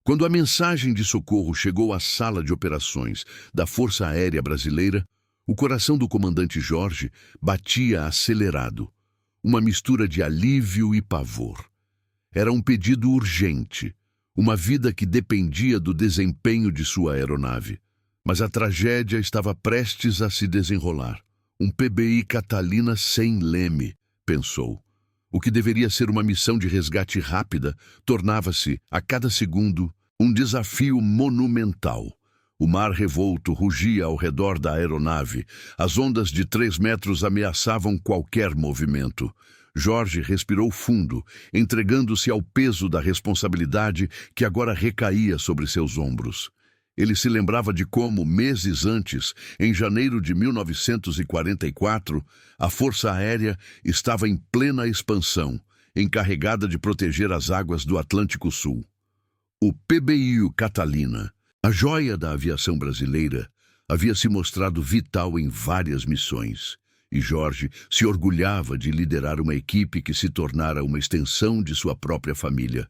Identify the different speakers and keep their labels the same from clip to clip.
Speaker 1: Quando a mensagem de socorro chegou à sala de operações da Força Aérea Brasileira, o coração do comandante Jorge batia acelerado, uma mistura de alívio e pavor. Era um pedido urgente, uma vida que dependia do desempenho de sua aeronave. Mas a tragédia estava prestes a se desenrolar. Um PBI Catalina sem leme, pensou. O que deveria ser uma missão de resgate rápida tornava-se, a cada segundo, um desafio monumental. O mar revolto rugia ao redor da aeronave. As ondas de 3 metros ameaçavam qualquer movimento. Jorge respirou fundo, entregando-se ao peso da responsabilidade que agora recaía sobre seus ombros. Ele se lembrava de como, meses antes, em janeiro de 1944, a Força Aérea estava em plena expansão, encarregada de proteger as águas do Atlântico Sul. O PBI Catalina, a joia da aviação brasileira, havia se mostrado vital em várias missões, e Jorge se orgulhava de liderar uma equipe que se tornara uma extensão de sua própria família.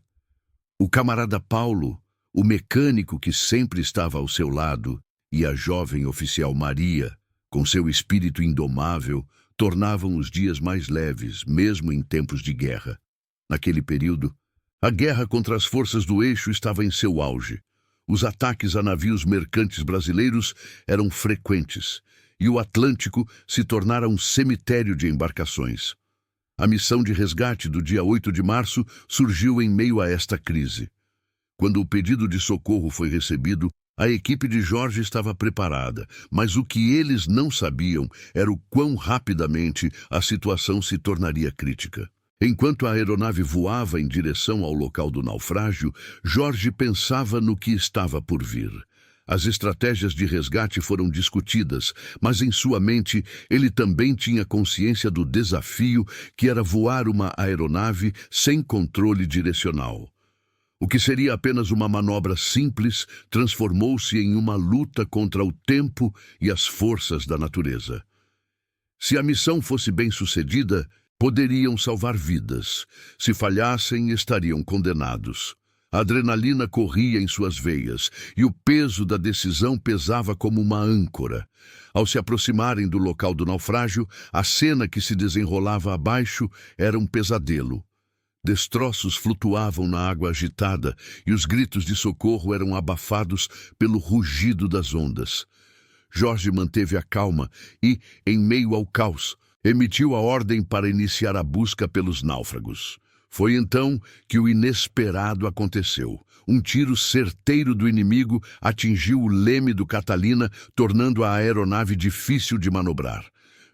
Speaker 1: O camarada Paulo, o mecânico que sempre estava ao seu lado, e a jovem oficial Maria, com seu espírito indomável, tornavam os dias mais leves, mesmo em tempos de guerra. Naquele período, a guerra contra as forças do eixo estava em seu auge. Os ataques a navios mercantes brasileiros eram frequentes, e o Atlântico se tornara um cemitério de embarcações. A missão de resgate do dia 8 de março surgiu em meio a esta crise. Quando o pedido de socorro foi recebido, a equipe de Jorge estava preparada, mas o que eles não sabiam era o quão rapidamente a situação se tornaria crítica. Enquanto a aeronave voava em direção ao local do naufrágio, Jorge pensava no que estava por vir. As estratégias de resgate foram discutidas, mas em sua mente ele também tinha consciência do desafio que era voar uma aeronave sem controle direcional. O que seria apenas uma manobra simples transformou-se em uma luta contra o tempo e as forças da natureza. Se a missão fosse bem-sucedida, poderiam salvar vidas. Se falhassem, estariam condenados. A adrenalina corria em suas veias e o peso da decisão pesava como uma âncora. Ao se aproximarem do local do naufrágio, a cena que se desenrolava abaixo era um pesadelo. Destroços flutuavam na água agitada e os gritos de socorro eram abafados pelo rugido das ondas. Jorge manteve a calma e, em meio ao caos, emitiu a ordem para iniciar a busca pelos náufragos. Foi então que o inesperado aconteceu. Um tiro certeiro do inimigo atingiu o leme do Catalina, tornando a aeronave difícil de manobrar.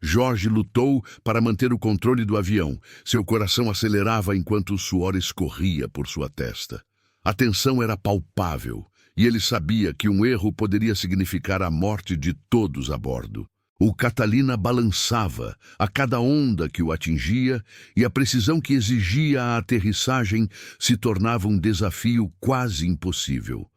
Speaker 1: Jorge lutou para manter o controle do avião. Seu coração acelerava enquanto o suor escorria por sua testa. A tensão era palpável, e ele sabia que um erro poderia significar a morte de todos a bordo. O Catalina balançava a cada onda que o atingia, e a precisão que exigia a aterrissagem se tornava um desafio quase impossível.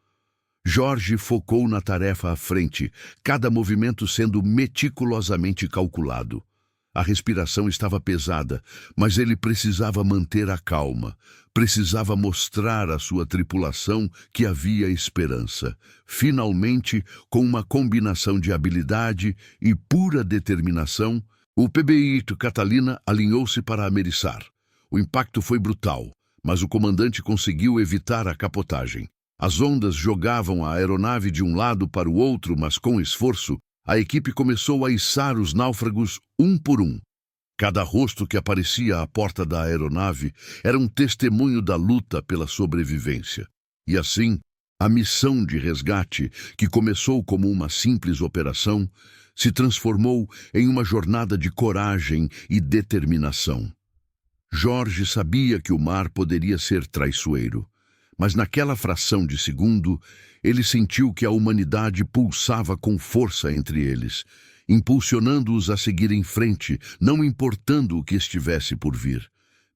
Speaker 1: Jorge focou na tarefa à frente, cada movimento sendo meticulosamente calculado. A respiração estava pesada, mas ele precisava manter a calma. Precisava mostrar à sua tripulação que havia esperança. Finalmente, com uma combinação de habilidade e pura determinação, o PBI Catalina alinhou-se para ameriçar. O impacto foi brutal, mas o comandante conseguiu evitar a capotagem. As ondas jogavam a aeronave de um lado para o outro, mas com esforço, a equipe começou a içar os náufragos um por um. Cada rosto que aparecia à porta da aeronave era um testemunho da luta pela sobrevivência. E assim, a missão de resgate, que começou como uma simples operação, se transformou em uma jornada de coragem e determinação. Jorge sabia que o mar poderia ser traiçoeiro, mas naquela fração de segundo, ele sentiu que a humanidade pulsava com força entre eles, impulsionando-os a seguir em frente, não importando o que estivesse por vir.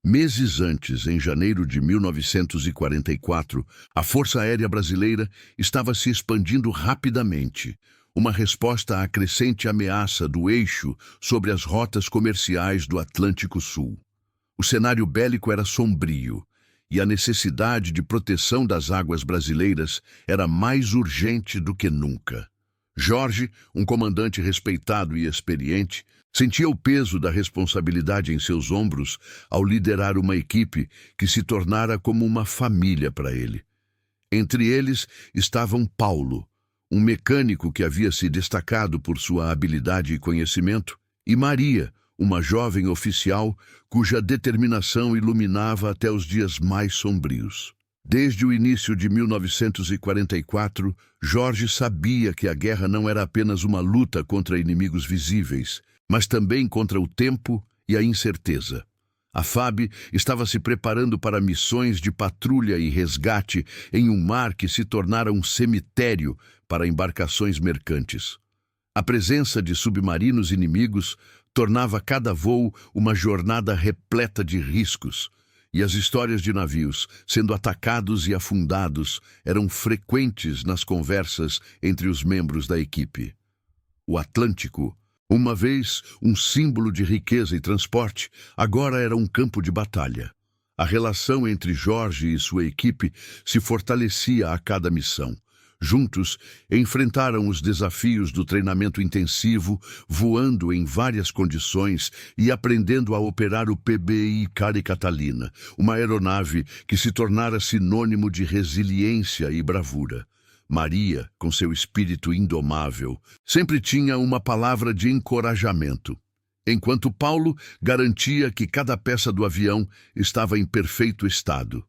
Speaker 1: Meses antes, em janeiro de 1944, a Força Aérea Brasileira estava se expandindo rapidamente, uma resposta à crescente ameaça do eixo sobre as rotas comerciais do Atlântico Sul. O cenário bélico era sombrio, e a necessidade de proteção das águas brasileiras era mais urgente do que nunca. Jorge, um comandante respeitado e experiente, sentia o peso da responsabilidade em seus ombros ao liderar uma equipe que se tornara como uma família para ele. Entre eles estavam Paulo, um mecânico que havia se destacado por sua habilidade e conhecimento, e Maria, uma jovem oficial cuja determinação iluminava até os dias mais sombrios. Desde o início de 1944, Jorge sabia que a guerra não era apenas uma luta contra inimigos visíveis, mas também contra o tempo e a incerteza. A FAB estava se preparando para missões de patrulha e resgate em um mar que se tornara um cemitério para embarcações mercantes. A presença de submarinos inimigos tornava cada voo uma jornada repleta de riscos, e as histórias de navios sendo atacados e afundados eram frequentes nas conversas entre os membros da equipe. O Atlântico, uma vez um símbolo de riqueza e transporte, agora era um campo de batalha. A relação entre Jorge e sua equipe se fortalecia a cada missão. Juntos, enfrentaram os desafios do treinamento intensivo, voando em várias condições e aprendendo a operar o PBI Catalina, uma aeronave que se tornara sinônimo de resiliência e bravura. Maria, com seu espírito indomável, sempre tinha uma palavra de encorajamento, enquanto Paulo garantia que cada peça do avião estava em perfeito estado.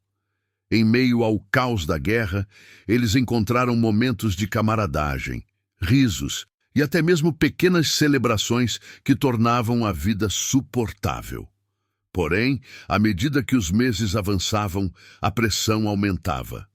Speaker 1: Em meio ao caos da guerra, eles encontraram momentos de camaradagem, risos e até mesmo pequenas celebrações que tornavam a vida suportável. Porém, à medida que os meses avançavam, a pressão aumentava.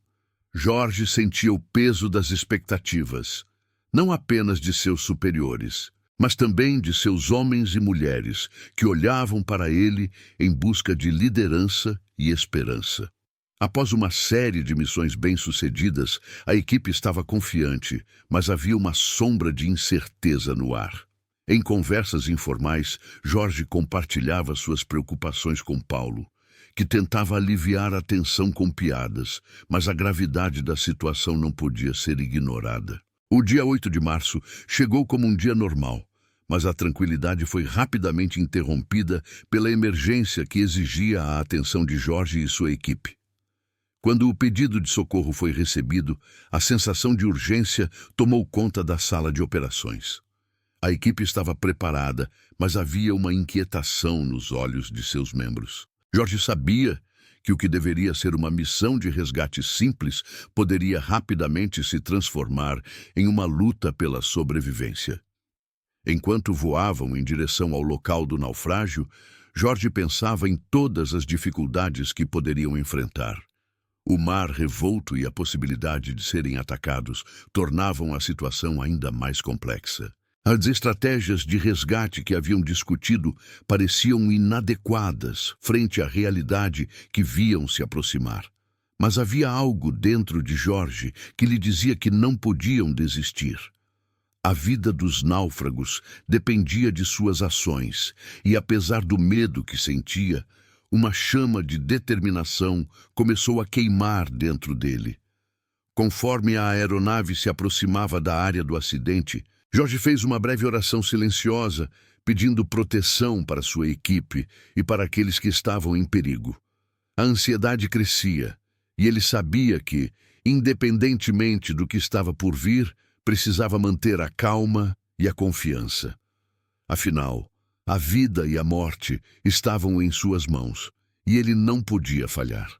Speaker 1: Jorge sentia o peso das expectativas, não apenas de seus superiores, mas também de seus homens e mulheres que olhavam para ele em busca de liderança e esperança. Após uma série de missões bem-sucedidas, a equipe estava confiante, mas havia uma sombra de incerteza no ar. Em conversas informais, Jorge compartilhava suas preocupações com Paulo, que tentava aliviar a tensão com piadas, mas a gravidade da situação não podia ser ignorada. O dia 8 de março chegou como um dia normal, mas a tranquilidade foi rapidamente interrompida pela emergência que exigia a atenção de Jorge e sua equipe. Quando o pedido de socorro foi recebido, a sensação de urgência tomou conta da sala de operações. A equipe estava preparada, mas havia uma inquietação nos olhos de seus membros. Jorge sabia que o que deveria ser uma missão de resgate simples poderia rapidamente se transformar em uma luta pela sobrevivência. Enquanto voavam em direção ao local do naufrágio, Jorge pensava em todas as dificuldades que poderiam enfrentar. O mar revolto e a possibilidade de serem atacados tornavam a situação ainda mais complexa. As estratégias de resgate que haviam discutido pareciam inadequadas frente à realidade que viam se aproximar. Mas havia algo dentro de Jorge que lhe dizia que não podiam desistir. A vida dos náufragos dependia de suas ações, e apesar do medo que sentia, uma chama de determinação começou a queimar dentro dele. Conforme a aeronave se aproximava da área do acidente, Jorge fez uma breve oração silenciosa, pedindo proteção para sua equipe e para aqueles que estavam em perigo. A ansiedade crescia, e ele sabia que, independentemente do que estava por vir, precisava manter a calma e a confiança. Afinal, a vida e a morte estavam em suas mãos, e ele não podia falhar.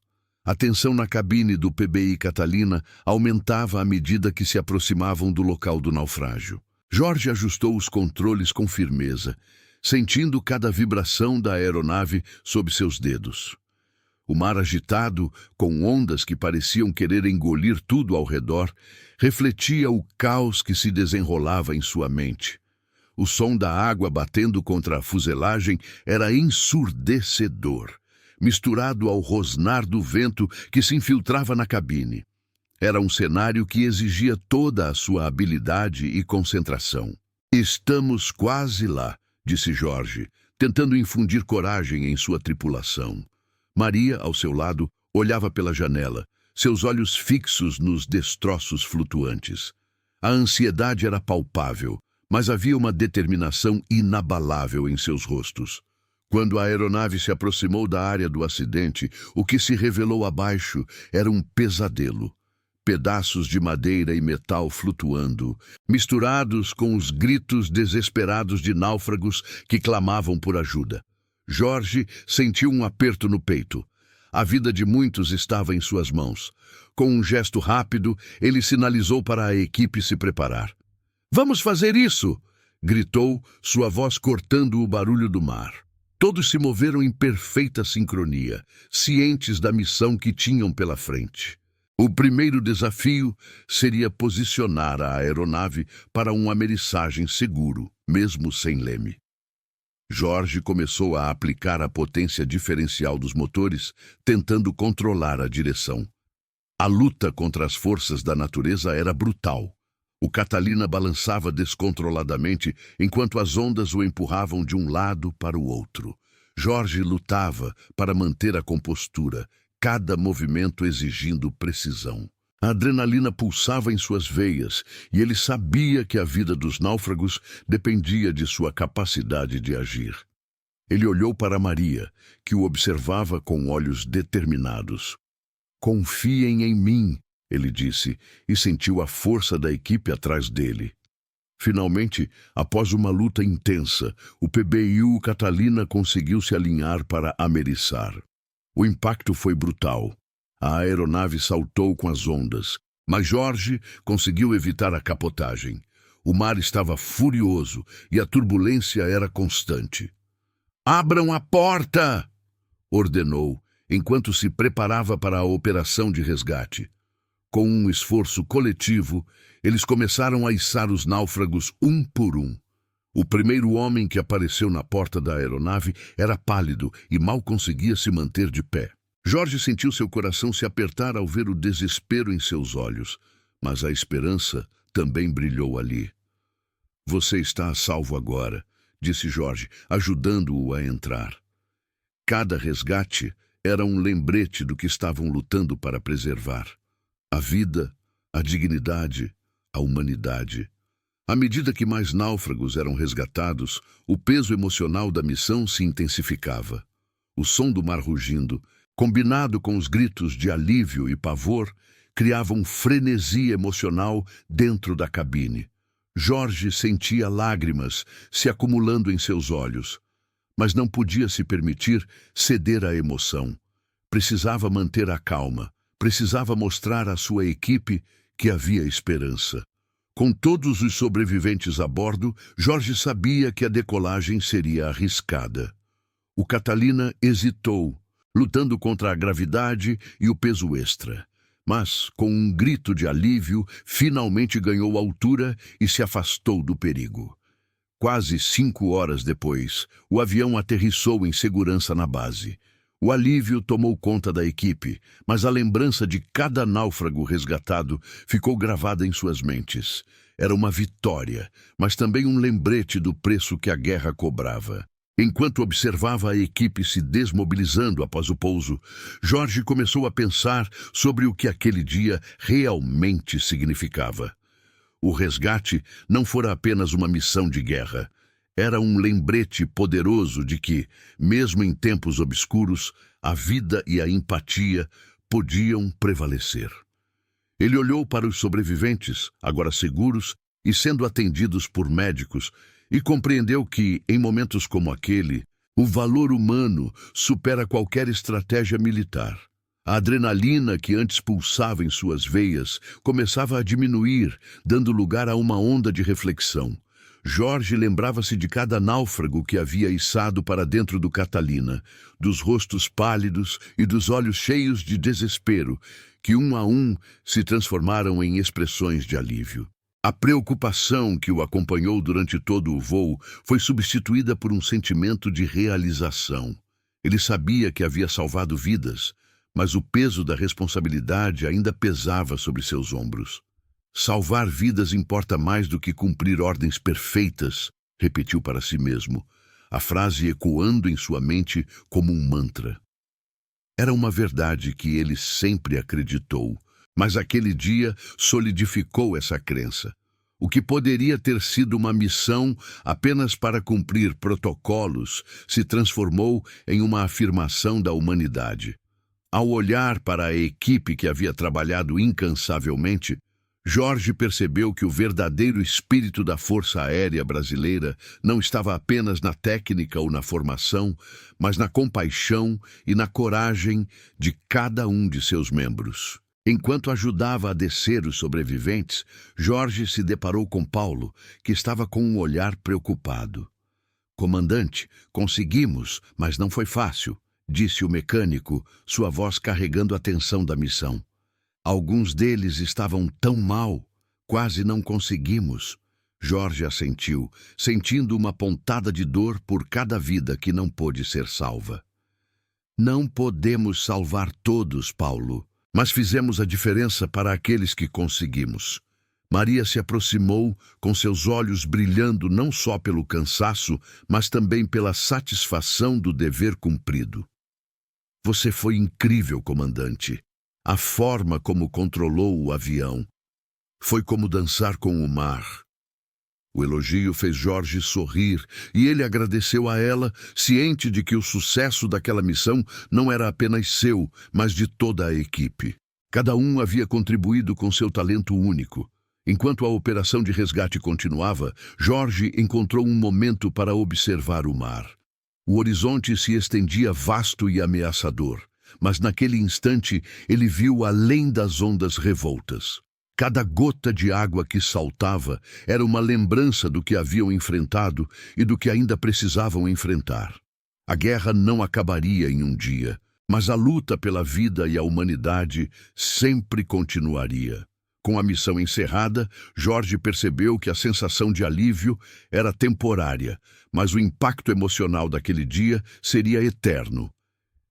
Speaker 1: A tensão na cabine do PBI Catalina aumentava à medida que se aproximavam do local do naufrágio. Jorge ajustou os controles com firmeza, sentindo cada vibração da aeronave sob seus dedos. O mar agitado, com ondas que pareciam querer engolir tudo ao redor, refletia o caos que se desenrolava em sua mente. O som da água batendo contra a fuselagem era ensurdecedor, misturado ao rosnar do vento que se infiltrava na cabine. Era um cenário que exigia toda a sua habilidade e concentração. "Estamos quase lá", disse Jorge, tentando infundir coragem em sua tripulação. Maria, ao seu lado, Olhava pela janela, seus olhos fixos nos destroços flutuantes. A ansiedade era palpável, mas havia uma determinação inabalável em seus rostos. Quando a aeronave se aproximou da área do acidente, o que se revelou abaixo era um pesadelo. Pedaços de madeira e metal flutuando, misturados com os gritos desesperados de náufragos que clamavam por ajuda. Jorge sentiu um aperto no peito. A vida de muitos estava em suas mãos. Com um gesto rápido, ele sinalizou para a equipe se preparar. "Vamos fazer isso!" gritou, sua voz cortando o barulho do mar. Todos se moveram em perfeita sincronia, cientes da missão que tinham pela frente. O primeiro desafio seria posicionar a aeronave para um ameriçagem seguro, mesmo sem leme. Jorge começou a aplicar a potência diferencial dos motores, tentando controlar a direção. A luta contra as forças da natureza era brutal. O Catalina balançava descontroladamente enquanto as ondas o empurravam de um lado para o outro. Jorge lutava para manter a compostura, cada movimento exigindo precisão. A adrenalina pulsava em suas veias e ele sabia que a vida dos náufragos dependia de sua capacidade de agir. Ele olhou para Maria, que o observava com olhos determinados. "Confiem em mim", ele disse, e sentiu a força da equipe atrás dele. Finalmente, após uma luta intensa, o PBU Catalina conseguiu se alinhar para ameriçar. O impacto foi brutal. A aeronave saltou com as ondas, mas Jorge conseguiu evitar a capotagem. O mar estava furioso e a turbulência era constante. "Abram a porta!" ordenou, enquanto se preparava para a operação de resgate. Com um esforço coletivo, eles começaram a içar os náufragos um por um. O primeiro homem que apareceu na porta da aeronave era pálido e mal conseguia se manter de pé. Jorge sentiu seu coração se apertar ao ver o desespero em seus olhos, mas a esperança também brilhou ali. "Você está a salvo agora", disse Jorge, ajudando-o a entrar. Cada resgate era um lembrete do que estavam lutando para preservar: a vida, a dignidade, a humanidade. À medida que mais náufragos eram resgatados, o peso emocional da missão se intensificava. O som do mar rugindo, combinado com os gritos de alívio e pavor, criava um frenesi emocional dentro da cabine. Jorge sentia lágrimas se acumulando em seus olhos, mas não podia se permitir ceder à emoção. Precisava manter a calma, precisava mostrar à sua equipe que havia esperança. Com todos os sobreviventes a bordo, Jorge sabia que a decolagem seria arriscada. O Catalina hesitou, lutando contra a gravidade e o peso extra. Mas, com um grito de alívio, finalmente ganhou altura e se afastou do perigo. Quase 5 horas depois, o avião aterrissou em segurança na base. O alívio tomou conta da equipe, mas a lembrança de cada náufrago resgatado ficou gravada em suas mentes. Era uma vitória, mas também um lembrete do preço que a guerra cobrava. Enquanto observava a equipe se desmobilizando após o pouso, Jorge começou a pensar sobre o que aquele dia realmente significava. O resgate não fora apenas uma missão de guerra. Era um lembrete poderoso de que, mesmo em tempos obscuros, a vida e a empatia podiam prevalecer. Ele olhou para os sobreviventes, agora seguros e sendo atendidos por médicos, e compreendeu que, em momentos como aquele, o valor humano supera qualquer estratégia militar. A adrenalina que antes pulsava em suas veias começava a diminuir, dando lugar a uma onda de reflexão. Jorge lembrava-se de cada náufrago que havia içado para dentro do Catalina, dos rostos pálidos e dos olhos cheios de desespero, que um a um se transformaram em expressões de alívio. A preocupação que o acompanhou durante todo o voo foi substituída por um sentimento de realização. Ele sabia que havia salvado vidas, mas o peso da responsabilidade ainda pesava sobre seus ombros. "Salvar vidas importa mais do que cumprir ordens perfeitas", repetiu para si mesmo, a frase ecoando em sua mente como um mantra. Era uma verdade que ele sempre acreditou, mas aquele dia solidificou essa crença. O que poderia ter sido uma missão apenas para cumprir protocolos se transformou em uma afirmação da humanidade. Ao olhar para a equipe que havia trabalhado incansavelmente, Jorge percebeu que o verdadeiro espírito da Força Aérea Brasileira não estava apenas na técnica ou na formação, mas na compaixão e na coragem de cada um de seus membros. Enquanto ajudava a descer os sobreviventes, Jorge se deparou com Paulo, que estava com um olhar preocupado. "Comandante, conseguimos, mas não foi fácil", disse o mecânico, sua voz carregando a tensão da missão. "Alguns deles estavam tão mal, quase não conseguimos." Jorge assentiu, sentindo uma pontada de dor por cada vida que não pôde ser salva. "Não podemos salvar todos, Paulo, mas fizemos a diferença para aqueles que conseguimos." Maria se aproximou, com seus olhos brilhando não só pelo cansaço, mas também pela satisfação do dever cumprido. "Você foi incrível, comandante. A forma como controlou o avião foi como dançar com o mar." O elogio fez Jorge sorrir e ele agradeceu a ela, ciente de que o sucesso daquela missão não era apenas seu, mas de toda a equipe. Cada um havia contribuído com seu talento único. Enquanto a operação de resgate continuava, Jorge encontrou um momento para observar o mar. O horizonte se estendia vasto e ameaçador, mas naquele instante ele viu além das ondas revoltas. Cada gota de água que saltava era uma lembrança do que haviam enfrentado e do que ainda precisavam enfrentar. A guerra não acabaria em um dia, mas a luta pela vida e a humanidade sempre continuaria. Com a missão encerrada, Jorge percebeu que a sensação de alívio era temporária, mas o impacto emocional daquele dia seria eterno.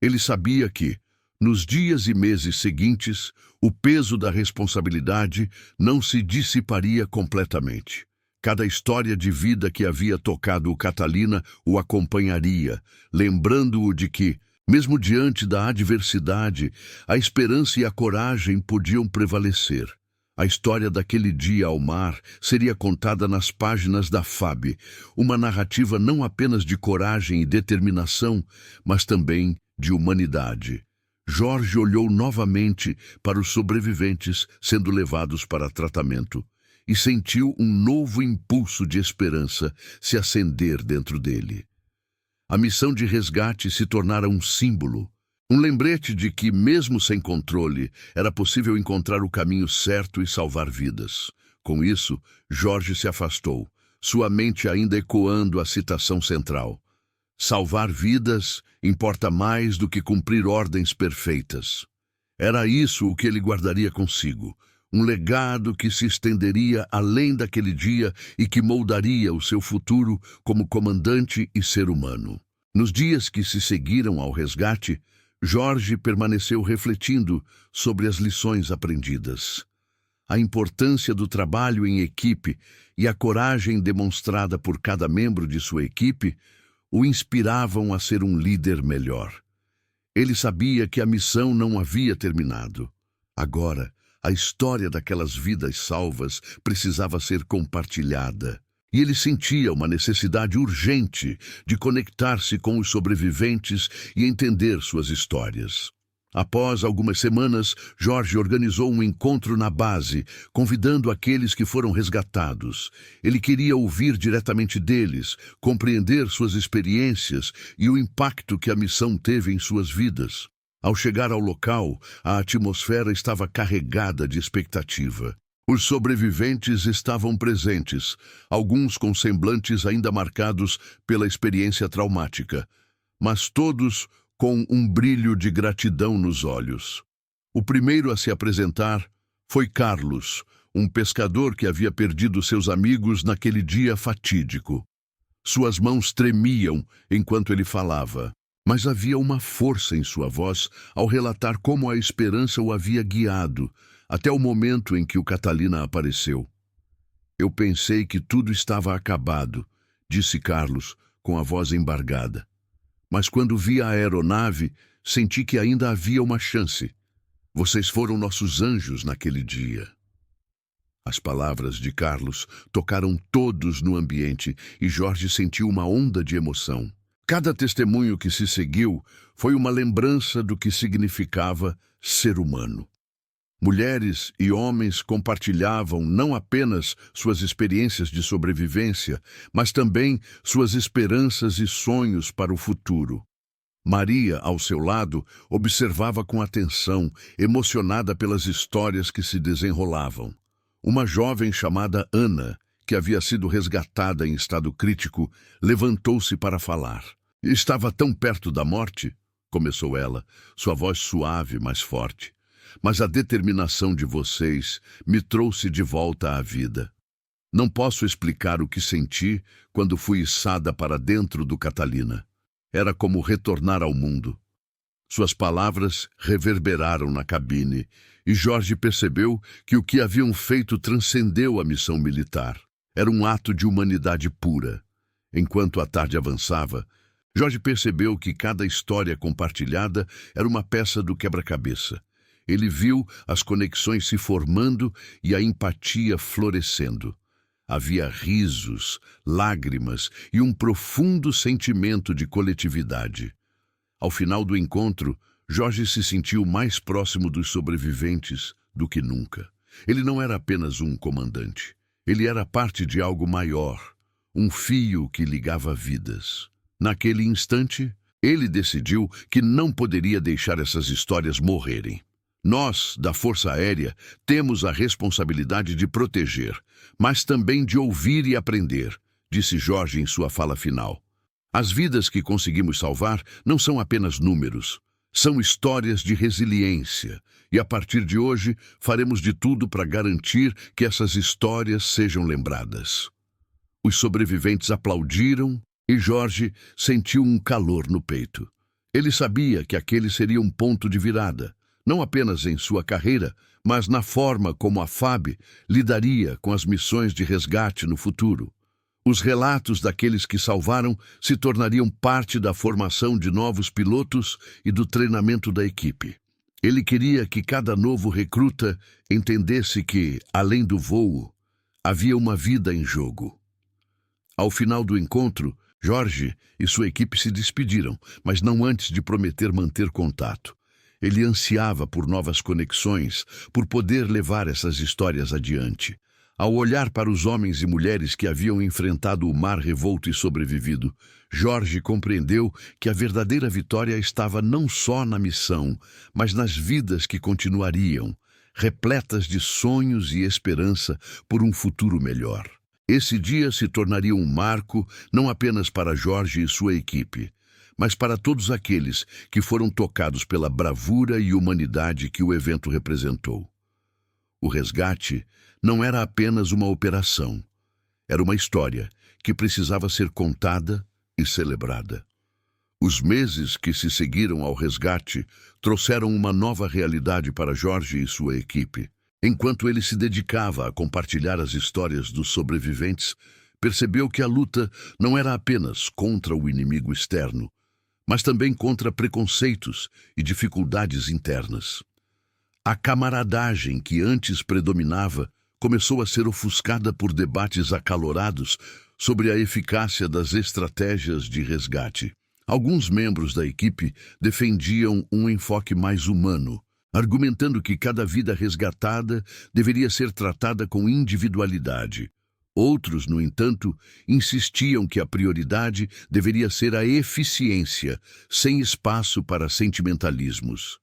Speaker 1: Ele sabia que, nos dias e meses seguintes, o peso da responsabilidade não se dissiparia completamente. Cada história de vida que havia tocado o Catalina o acompanharia, lembrando-o de que, mesmo diante da adversidade, a esperança e a coragem podiam prevalecer. A história daquele dia ao mar seria contada nas páginas da FAB, uma narrativa não apenas de coragem e determinação, mas também de humanidade. Jorge olhou novamente para os sobreviventes sendo levados para tratamento e sentiu um novo impulso de esperança se acender dentro dele. A missão de resgate se tornara um símbolo, um lembrete de que, mesmo sem controle, era possível encontrar o caminho certo e salvar vidas. Com isso, Jorge se afastou, sua mente ainda ecoando a citação central. Salvar vidas importa mais do que cumprir ordens perfeitas. Era isso o que ele guardaria consigo, um legado que se estenderia além daquele dia e que moldaria o seu futuro como comandante e ser humano. Nos dias que se seguiram ao resgate, Jorge permaneceu refletindo sobre as lições aprendidas. A importância do trabalho em equipe e a coragem demonstrada por cada membro de sua equipe o inspiravam a ser um líder melhor. Ele sabia que a missão não havia terminado. Agora, a história daquelas vidas salvas precisava ser compartilhada. E ele sentia uma necessidade urgente de conectar-se com os sobreviventes e entender suas histórias. Após algumas semanas, Jorge organizou um encontro na base, convidando aqueles que foram resgatados. Ele queria ouvir diretamente deles, compreender suas experiências e o impacto que a missão teve em suas vidas. Ao chegar ao local, a atmosfera estava carregada de expectativa. Os sobreviventes estavam presentes, alguns com semblantes ainda marcados pela experiência traumática, mas todos com um brilho de gratidão nos olhos. O primeiro a se apresentar foi Carlos, um pescador que havia perdido seus amigos naquele dia fatídico. Suas mãos tremiam enquanto ele falava, mas havia uma força em sua voz ao relatar como a esperança o havia guiado, até o momento em que o Catalina apareceu. "Eu pensei que tudo estava acabado", disse Carlos, com a voz embargada. "Mas quando vi a aeronave, senti que ainda havia uma chance. Vocês foram nossos anjos naquele dia. As palavras de Carlos tocaram todos no ambiente e Jorge sentiu uma onda de emoção. Cada testemunho que se seguiu foi uma lembrança do que significava ser humano. Mulheres e homens compartilhavam não apenas suas experiências de sobrevivência, mas também suas esperanças e sonhos para o futuro. Maria, ao seu lado, observava com atenção, emocionada pelas histórias que se desenrolavam. Uma jovem chamada Ana, que havia sido resgatada em estado crítico, levantou-se para falar. "Estava tão perto da morte", começou ela, sua voz suave, mas forte. "Mas a determinação de vocês me trouxe de volta à vida. Não posso explicar o que senti quando fui içada para dentro do Catalina. Era como retornar ao mundo." Suas palavras reverberaram na cabine e Jorge percebeu que o que haviam feito transcendeu a missão militar. Era um ato de humanidade pura. Enquanto a tarde avançava, Jorge percebeu que cada história compartilhada era uma peça do quebra-cabeça. Ele viu as conexões se formando e a empatia florescendo. Havia risos, lágrimas e um profundo sentimento de coletividade. Ao final do encontro, Jorge se sentiu mais próximo dos sobreviventes do que nunca. Ele não era apenas um comandante. Ele era parte de algo maior, um fio que ligava vidas. Naquele instante, ele decidiu que não poderia deixar essas histórias morrerem. Nós, da Força Aérea, temos a responsabilidade de proteger, mas também de ouvir e aprender, disse Jorge em sua fala final. As vidas que conseguimos salvar não são apenas números, são histórias de resiliência, e a partir de hoje faremos de tudo para garantir que essas histórias sejam lembradas. Os sobreviventes aplaudiram e Jorge sentiu um calor no peito. Ele sabia que aquele seria um ponto de virada, não apenas em sua carreira, mas na forma como a FAB lidaria com as missões de resgate no futuro. Os relatos daqueles que salvaram se tornariam parte da formação de novos pilotos e do treinamento da equipe. Ele queria que cada novo recruta entendesse que, além do voo, havia uma vida em jogo. Ao final do encontro, Jorge e sua equipe se despediram, mas não antes de prometer manter contato. Ele ansiava por novas conexões, por poder levar essas histórias adiante. Ao olhar para os homens e mulheres que haviam enfrentado o mar revolto e sobrevivido, Jorge compreendeu que a verdadeira vitória estava não só na missão, mas nas vidas que continuariam, repletas de sonhos e esperança por um futuro melhor. Esse dia se tornaria um marco não apenas para Jorge e sua equipe, mas para todos aqueles que foram tocados pela bravura e humanidade que o evento representou. O resgate não era apenas uma operação, era uma história que precisava ser contada e celebrada. Os meses que se seguiram ao resgate trouxeram uma nova realidade para Jorge e sua equipe. Enquanto ele se dedicava a compartilhar as histórias dos sobreviventes, percebeu que a luta não era apenas contra o inimigo externo, mas também contra preconceitos e dificuldades internas. A camaradagem que antes predominava começou a ser ofuscada por debates acalorados sobre a eficácia das estratégias de resgate. Alguns membros da equipe defendiam um enfoque mais humano, argumentando que cada vida resgatada deveria ser tratada com individualidade. Outros, no entanto, insistiam que a prioridade deveria ser a eficiência, sem espaço para sentimentalismos.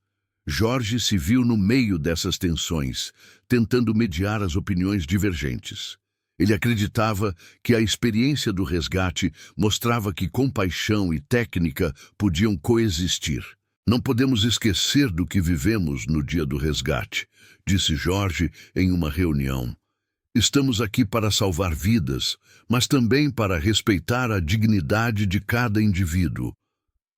Speaker 1: Jorge se viu no meio dessas tensões, tentando mediar as opiniões divergentes. Ele acreditava que a experiência do resgate mostrava que compaixão e técnica podiam coexistir. "Não podemos esquecer do que vivemos no dia do resgate", disse Jorge em uma reunião. "Estamos aqui para salvar vidas, mas também para respeitar a dignidade de cada indivíduo."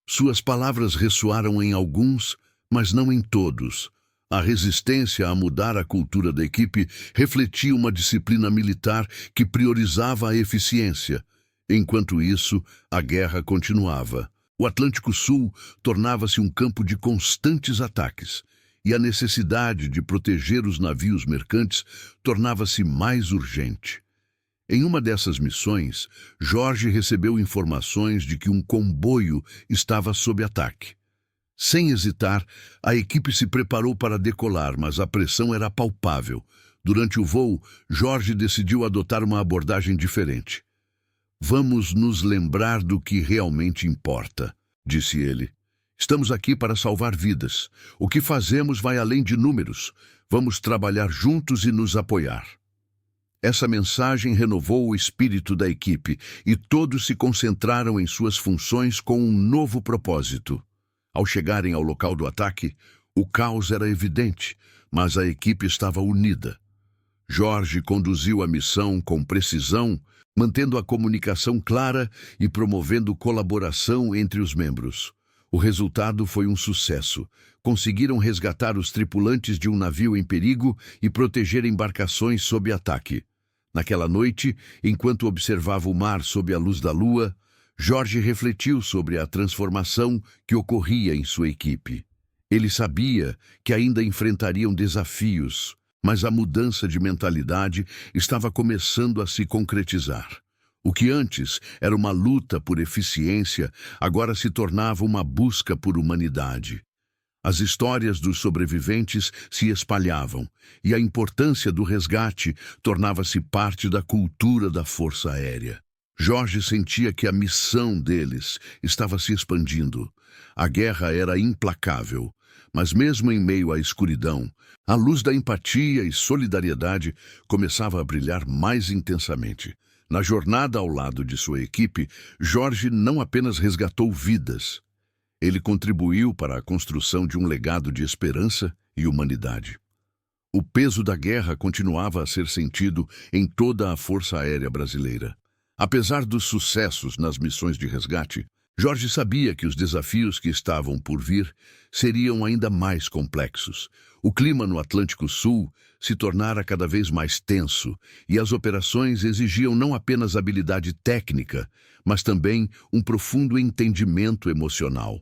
Speaker 1: Suas palavras ressoaram em alguns, mas não em todos. A resistência a mudar a cultura da equipe refletia uma disciplina militar que priorizava a eficiência. Enquanto isso, a guerra continuava. O Atlântico Sul tornava-se um campo de constantes ataques, e a necessidade de proteger os navios mercantes tornava-se mais urgente. Em uma dessas missões, Jorge recebeu informações de que um comboio estava sob ataque. Sem hesitar, a equipe se preparou para decolar, mas a pressão era palpável. Durante o voo, Jorge decidiu adotar uma abordagem diferente. "Vamos nos lembrar do que realmente importa", disse ele. "Estamos aqui para salvar vidas. O que fazemos vai além de números. Vamos trabalhar juntos e nos apoiar." Essa mensagem renovou o espírito da equipe e todos se concentraram em suas funções com um novo propósito. Ao chegarem ao local do ataque, o caos era evidente, mas a equipe estava unida. Jorge conduziu a missão com precisão, mantendo a comunicação clara e promovendo colaboração entre os membros. O resultado foi um sucesso. Conseguiram resgatar os tripulantes de um navio em perigo e proteger embarcações sob ataque. Naquela noite, enquanto observava o mar sob a luz da lua, Jorge refletiu sobre a transformação que ocorria em sua equipe. Ele sabia que ainda enfrentariam desafios, mas a mudança de mentalidade estava começando a se concretizar. O que antes era uma luta por eficiência, agora se tornava uma busca por humanidade. As histórias dos sobreviventes se espalhavam, e a importância do resgate tornava-se parte da cultura da Força Aérea. Jorge sentia que a missão deles estava se expandindo. A guerra era implacável, mas mesmo em meio à escuridão, a luz da empatia e solidariedade começava a brilhar mais intensamente. Na jornada ao lado de sua equipe, Jorge não apenas resgatou vidas. Ele contribuiu para a construção de um legado de esperança e humanidade. O peso da guerra continuava a ser sentido em toda a Força Aérea Brasileira. Apesar dos sucessos nas missões de resgate, Jorge sabia que os desafios que estavam por vir seriam ainda mais complexos. O clima no Atlântico Sul se tornara cada vez mais tenso e as operações exigiam não apenas habilidade técnica, mas também um profundo entendimento emocional.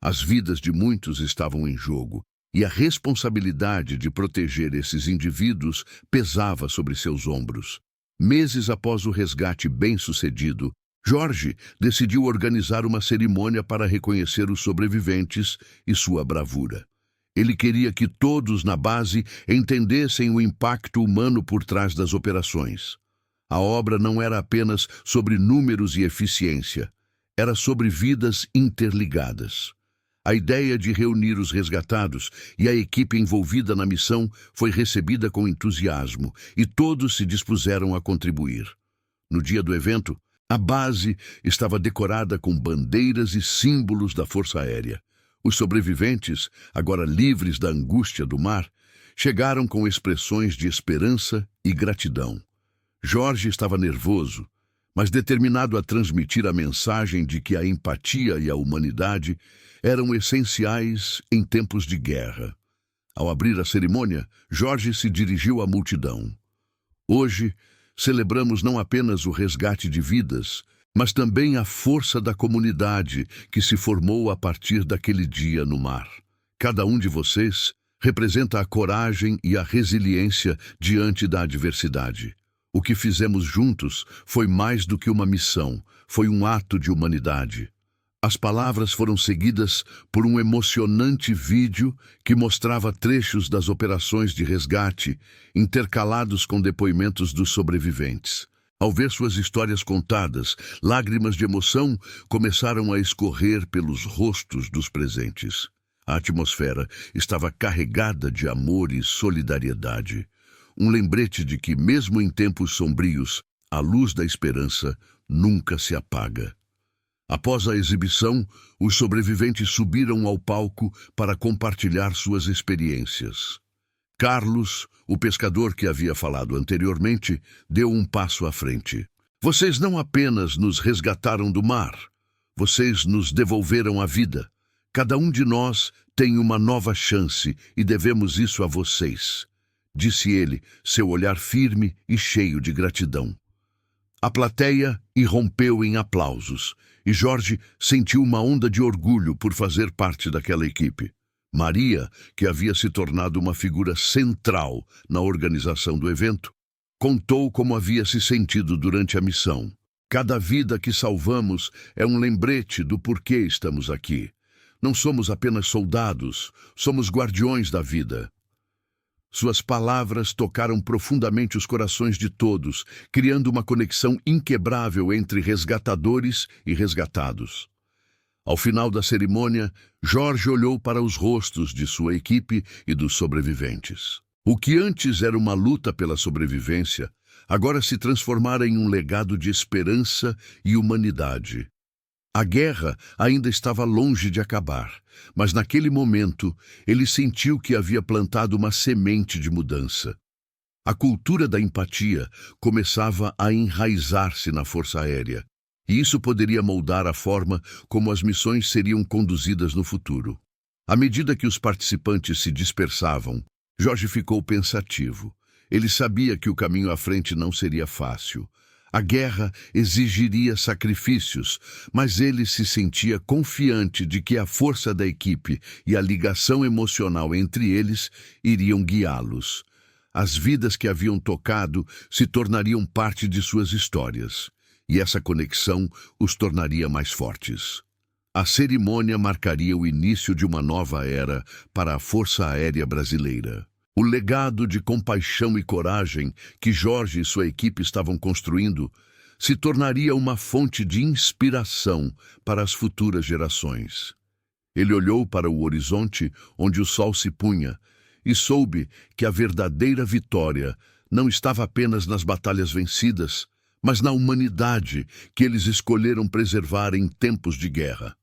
Speaker 1: As vidas de muitos estavam em jogo e a responsabilidade de proteger esses indivíduos pesava sobre seus ombros. Meses após o resgate bem-sucedido, Jorge decidiu organizar uma cerimônia para reconhecer os sobreviventes e sua bravura. Ele queria que todos na base entendessem o impacto humano por trás das operações. A obra não era apenas sobre números e eficiência, era sobre vidas interligadas. A ideia de reunir os resgatados e a equipe envolvida na missão foi recebida com entusiasmo e todos se dispuseram a contribuir. No dia do evento, a base estava decorada com bandeiras e símbolos da Força Aérea. Os sobreviventes, agora livres da angústia do mar, chegaram com expressões de esperança e gratidão. Jorge estava nervoso, mas determinado a transmitir a mensagem de que a empatia e a humanidade eram essenciais em tempos de guerra. Ao abrir a cerimônia, Jorge se dirigiu à multidão. "Hoje, celebramos não apenas o resgate de vidas, mas também a força da comunidade que se formou a partir daquele dia no mar. Cada um de vocês representa a coragem e a resiliência diante da adversidade. O que fizemos juntos foi mais do que uma missão, foi um ato de humanidade." As palavras foram seguidas por um emocionante vídeo que mostrava trechos das operações de resgate, intercalados com depoimentos dos sobreviventes. Ao ver suas histórias contadas, lágrimas de emoção começaram a escorrer pelos rostos dos presentes. A atmosfera estava carregada de amor e solidariedade. Um lembrete de que, mesmo em tempos sombrios, a luz da esperança nunca se apaga. Após a exibição, os sobreviventes subiram ao palco para compartilhar suas experiências. Carlos, o pescador que havia falado anteriormente, deu um passo à frente. "Vocês não apenas nos resgataram do mar, vocês nos devolveram a vida. Cada um de nós tem uma nova chance e devemos isso a vocês", disse ele, seu olhar firme e cheio de gratidão. A plateia irrompeu em aplausos, e Jorge sentiu uma onda de orgulho por fazer parte daquela equipe. Maria, que havia se tornado uma figura central na organização do evento, contou como havia se sentido durante a missão. Cada vida que salvamos é um lembrete do porquê estamos aqui. Não somos apenas soldados, somos guardiões da vida. Suas palavras tocaram profundamente os corações de todos, criando uma conexão inquebrável entre resgatadores e resgatados. Ao final da cerimônia, Jorge olhou para os rostos de sua equipe e dos sobreviventes. O que antes era uma luta pela sobrevivência, agora se transformara em um legado de esperança e humanidade. A guerra ainda estava longe de acabar, mas naquele momento ele sentiu que havia plantado uma semente de mudança. A cultura da empatia começava a enraizar-se na Força Aérea, e isso poderia moldar a forma como as missões seriam conduzidas no futuro. À medida que os participantes se dispersavam, Jorge ficou pensativo. Ele sabia que o caminho à frente não seria fácil. A guerra exigiria sacrifícios, mas ele se sentia confiante de que a força da equipe e a ligação emocional entre eles iriam guiá-los. As vidas que haviam tocado se tornariam parte de suas histórias, e essa conexão os tornaria mais fortes. A cerimônia marcaria o início de uma nova era para a Força Aérea Brasileira. O legado de compaixão e coragem que Jorge e sua equipe estavam construindo se tornaria uma fonte de inspiração para as futuras gerações. Ele olhou para o horizonte onde o sol se punha e soube que a verdadeira vitória não estava apenas nas batalhas vencidas, mas na humanidade que eles escolheram preservar em tempos de guerra.